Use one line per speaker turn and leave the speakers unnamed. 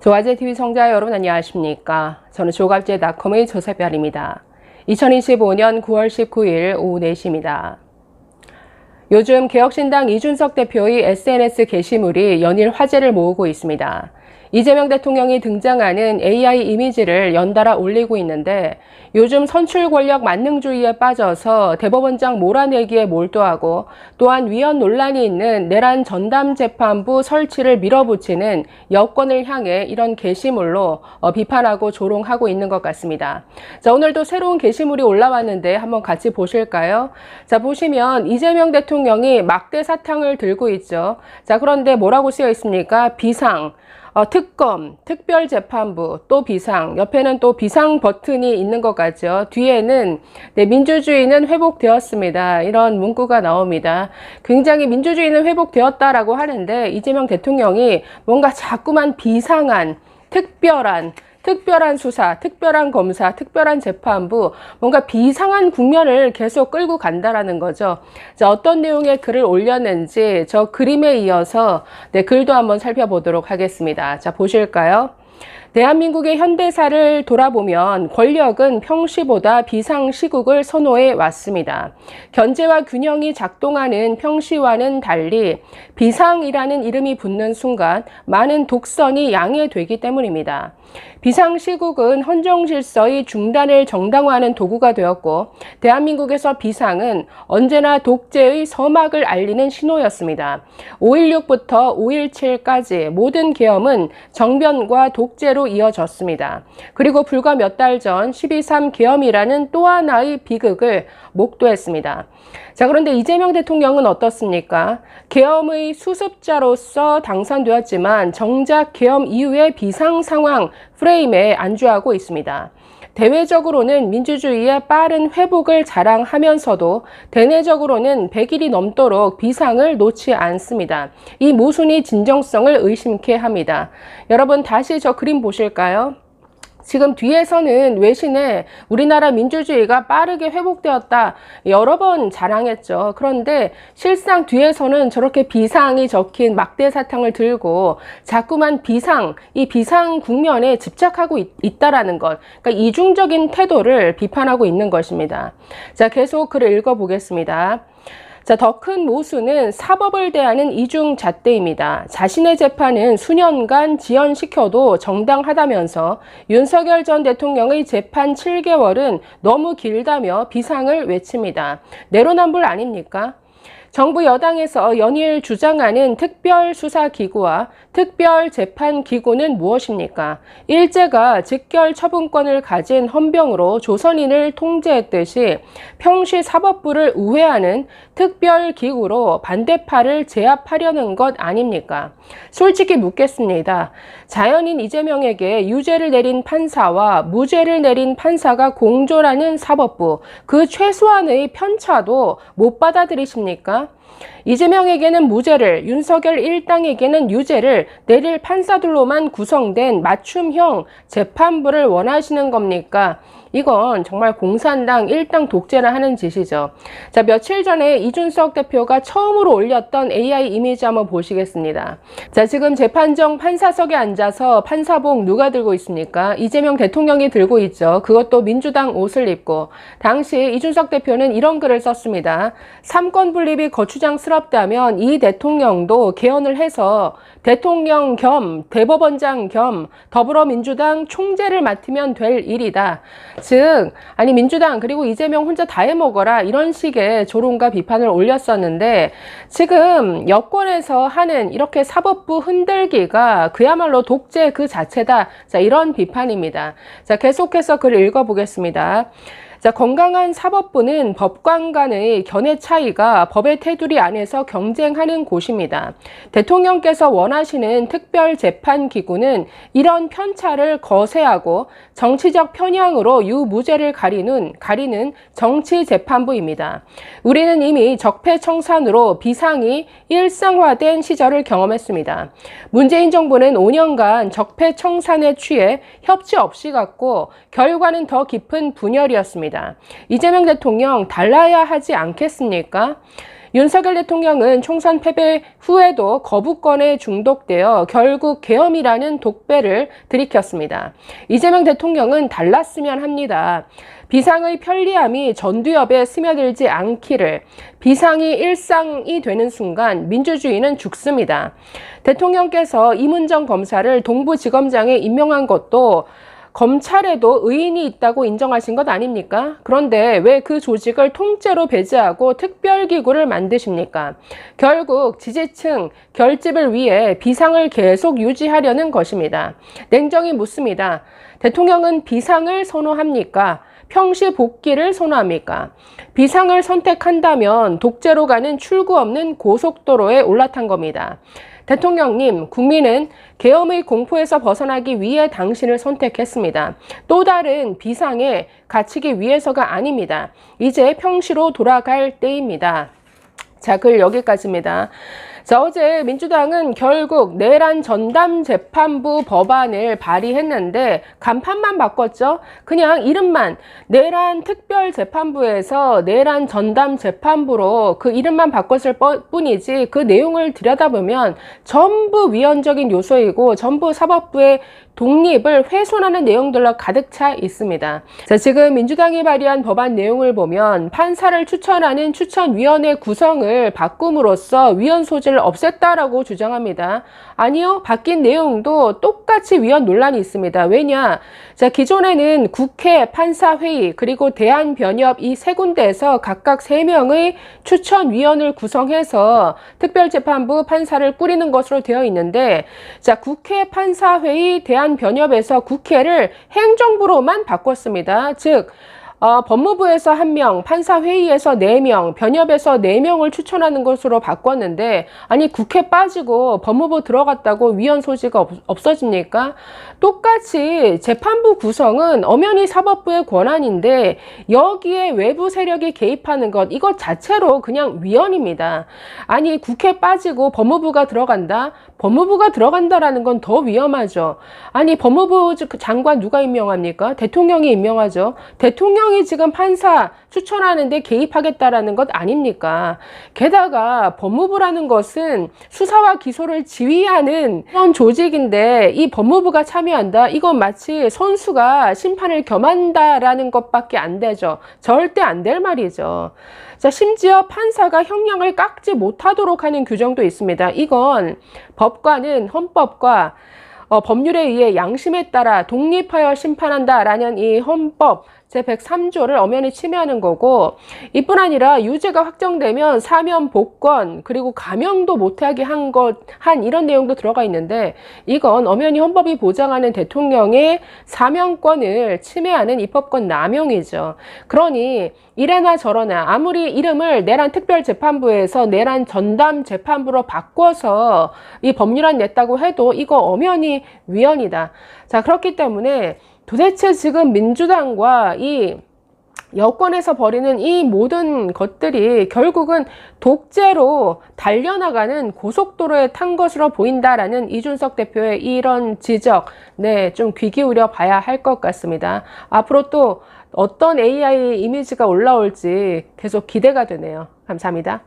조가제TV 시청자 여러분 안녕하십니까. 저는 조갑제닷컴의 조세별입니다. 2025년 9월 19일 오후 4시입니다. 요즘 개혁신당 이준석 대표의 SNS 게시물이 연일 화제를 모으고 있습니다. 이재명 대통령이 등장하는 AI 이미지를 연달아 올리고 있는데 요즘 선출 권력 만능주의에 빠져서 대법원장 몰아내기에 몰두하고 또한 위헌 논란이 있는 내란 전담재판부 설치를 밀어붙이는 여권을 향해 이런 게시물로 비판하고 조롱하고 있는 것 같습니다. 자, 오늘도 새로운 게시물이 올라왔는데 한번 같이 보실까요? 자, 보시면 이재명 대통령이 막대 사탕을 들고 있죠. 자, 그런데 뭐라고 쓰여 있습니까? 비상. 특검, 특별재판부, 또 비상, 옆에는 또 비상 버튼이 있는 것 같죠. 뒤에는 민주주의는 회복되었습니다. 이런 문구가 나옵니다. 굉장히 민주주의는 회복되었다라고 하는데 이재명 대통령이 뭔가 자꾸만 비상한, 특별한 수사, 특별한 검사, 특별한 재판부, 뭔가 비상한 국면을 계속 끌고 간다라는 거죠. 자, 어떤 내용의 글을 올렸는지 저 그림에 이어서 글도 한번 살펴보도록 하겠습니다. 자, 보실까요? 대한민국의 현대사를 돌아보면 권력은 평시보다 비상시국을 선호해 왔습니다. 견제와 균형이 작동하는 평시와는 달리 비상이라는 이름이 붙는 순간 많은 독선이 양해되기 때문입니다. 비상시국은 헌정질서의 중단을 정당화하는 도구가 되었고 대한민국에서 비상은 언제나 독재의 서막을 알리는 신호였습니다. 5.16부터 5.17까지 모든 계엄은 정변과 독재로 이어졌습니다. 그리고 불과 몇 달 전 12.3 계엄이라는 또 하나의 비극을 목도했습니다. 자, 그런데 이재명 대통령은 어떻습니까? 계엄의 수습자로서 당선되었지만 정작 계엄 이후의 비상 상황 프레임에 안주하고 있습니다. 대외적으로는 민주주의의 빠른 회복을 자랑하면서도 대내적으로는 100일이 넘도록 비상을 놓지 않습니다. 이 모순이 진정성을 의심케 합니다. 여러분 다시 저 그림 보실까요? 지금 뒤에서는 외신에 우리나라 민주주의가 빠르게 회복되었다 여러 번 자랑했죠. 그런데 실상 뒤에서는 저렇게 비상이 적힌 막대 사탕을 들고 자꾸만 이 비상 국면에 집착하고 있다라는 것. 그러니까 이중적인 태도를 비판하고 있는 것입니다. 자, 계속 글을 읽어보겠습니다. 자, 더 큰 모순은 사법을 대하는 이중잣대입니다. 자신의 재판은 수년간 지연시켜도 정당하다면서 윤석열 전 대통령의 재판 7개월은 너무 길다며 비상을 외칩니다. 내로남불 아닙니까? 정부 여당에서 연일 주장하는 특별수사기구와 특별재판기구는 무엇입니까? 일제가 직결 처분권을 가진 헌병으로 조선인을 통제했듯이 평시사법부를 우회하는 특별기구로 반대파를 제압하려는 것 아닙니까? 솔직히 묻겠습니다. 자연인 이재명에게 유죄를 내린 판사와 무죄를 내린 판사가 공존하는 사법부, 그 최소한의 편차도 못 받아들이십니까? 이재명에게는 무죄를, 윤석열 일당에게는 유죄를 내릴 판사들로만 구성된 맞춤형 재판부를 원하시는 겁니까? 이건 정말 공산당 일당 독재를 하는 짓이죠. 자, 며칠 전에 이준석 대표가 처음으로 올렸던 AI 이미지 한번 보시겠습니다. 자, 지금 재판정 판사석에 앉아서 판사복 누가 들고 있습니까? 이재명 대통령이 들고 있죠. 그것도 민주당 옷을 입고. 당시 이준석 대표는 이런 글을 썼습니다. 삼권 분립이 거추장스럽다면 이 대통령도 개헌을 해서 대통령 겸 대법원장 겸 더불어민주당 총재를 맡으면 될 일이다. 즉, 아니 민주당 그리고 이재명 혼자 다 해먹어라 이런 식의 조롱과 비판을 올렸었는데 지금 여권에서 하는 이렇게 사법부 흔들기가 그야말로 독재 그 자체다. 자, 이런 비판입니다. 자, 계속해서 글을 읽어보겠습니다. 자, 건강한 사법부는 법관 간의 견해 차이가 법의 테두리 안에서 경쟁하는 곳입니다. 대통령께서 원하시는 특별재판기구는 이런 편차를 거세하고 정치적 편향으로 유무죄를 가리는 정치재판부입니다. 우리는 이미 적폐청산으로 비상이 일상화된 시절을 경험했습니다. 문재인 정부는 5년간 적폐청산에 취해 협치 없이 갔고 결과는 더 깊은 분열이었습니다. 이재명 대통령 달라야 하지 않겠습니까? 윤석열 대통령은 총선 패배 후에도 거부권에 중독되어 결국 계엄이라는 독배를 들이켰습니다. 이재명 대통령은 달랐으면 합니다. 비상의 편리함이 전두엽에 스며들지 않기를. 비상이 일상이 되는 순간 민주주의는 죽습니다. 대통령께서 이문정 검사를 동부지검장에 임명한 것도 검찰에도 의인이 있다고 인정하신 것 아닙니까? 그런데 왜 그 조직을 통째로 배제하고 특별기구를 만드십니까? 결국 지지층 결집을 위해 비상을 계속 유지하려는 것입니다. 냉정히 묻습니다. 대통령은 비상을 선호합니까? 평시 복귀를 선호합니까? 비상을 선택한다면 독재로 가는 출구 없는 고속도로에 올라탄 겁니다. 대통령님, 국민은 계엄의 공포에서 벗어나기 위해 당신을 선택했습니다. 또 다른 비상에 갇히기 위해서가 아닙니다. 이제 평시로 돌아갈 때입니다. 자, 글 여기까지입니다. 자, 어제 민주당은 결국 내란 전담 재판부 법안을 발의했는데 간판만 바꿨죠. 그냥 이름만 내란 특별 재판부에서 내란 전담 재판부로 그 이름만 바꿨을 뿐이지 그 내용을 들여다보면 전부 위헌적인 요소이고 전부 사법부의 독립을 훼손하는 내용들로 가득 차 있습니다. 자, 지금 민주당이 발의한 법안 내용을 보면 판사를 추천하는 추천위원회 구성을 바꿈으로써 위헌 소지를 없앴다라고 주장합니다. 아니요, 바뀐 내용도 똑같이 위헌 논란이 있습니다. 왜냐? 자, 기존에는 국회, 판사회의, 그리고 대한변협 이 세 군데에서 각각 3명의 추천위원을 구성해서 특별재판부 판사를 꾸리는 것으로 되어 있는데, 자, 국회, 판사회의, 대한변협에서 국회를 행정부로만 바꿨습니다. 즉, 법무부에서 1명, 판사회의에서 4명, 변협에서 4명을 추천하는 것으로 바꿨는데, 아니 국회 빠지고 법무부 들어갔다고 위헌 소지가 없어집니까? 똑같이 재판부 구성은 엄연히 사법부의 권한인데 여기에 외부 세력이 개입하는 것, 이것 자체로 그냥 위헌입니다. 아니 국회 빠지고 법무부가 들어간다? 법무부가 들어간다라는 건 더 위험하죠. 아니 법무부 장관 누가 임명합니까? 대통령이 임명하죠. 대통령이 지금 판사 추천하는데 개입하겠다라는 것 아닙니까? 게다가 법무부라는 것은 수사와 기소를 지휘하는 그런 조직인데 이 법무부가 참여한다? 이건 마치 선수가 심판을 겸한다라는 것밖에 안 되죠. 절대 안 될 말이죠. 자, 심지어 판사가 형량을 깎지 못하도록 하는 규정도 있습니다. 이건 법관은 헌법과 법률에 의해 양심에 따라 독립하여 심판한다라는 이 헌법 제103조를 엄연히 침해하는 거고, 이뿐 아니라 유죄가 확정되면 사면 복권 그리고 감형도 못하게 한 이런 내용도 들어가 있는데, 이건 엄연히 헌법이 보장하는 대통령의 사면권을 침해하는 입법권 남용이죠. 그러니 이래나 저러나 아무리 이름을 내란 특별재판부에서 내란 전담 재판부로 바꿔서 이 법률안 냈다고 해도 이거 엄연히 위헌이다. 자, 그렇기 때문에 도대체 지금 민주당과 이 여권에서 벌이는 이 모든 것들이 결국은 독재로 달려나가는 고속도로에 탄 것으로 보인다라는 이준석 대표의 이런 지적, 네, 좀 귀 기울여 봐야 할 것 같습니다. 앞으로 또 어떤 AI 이미지가 올라올지 계속 기대가 되네요. 감사합니다.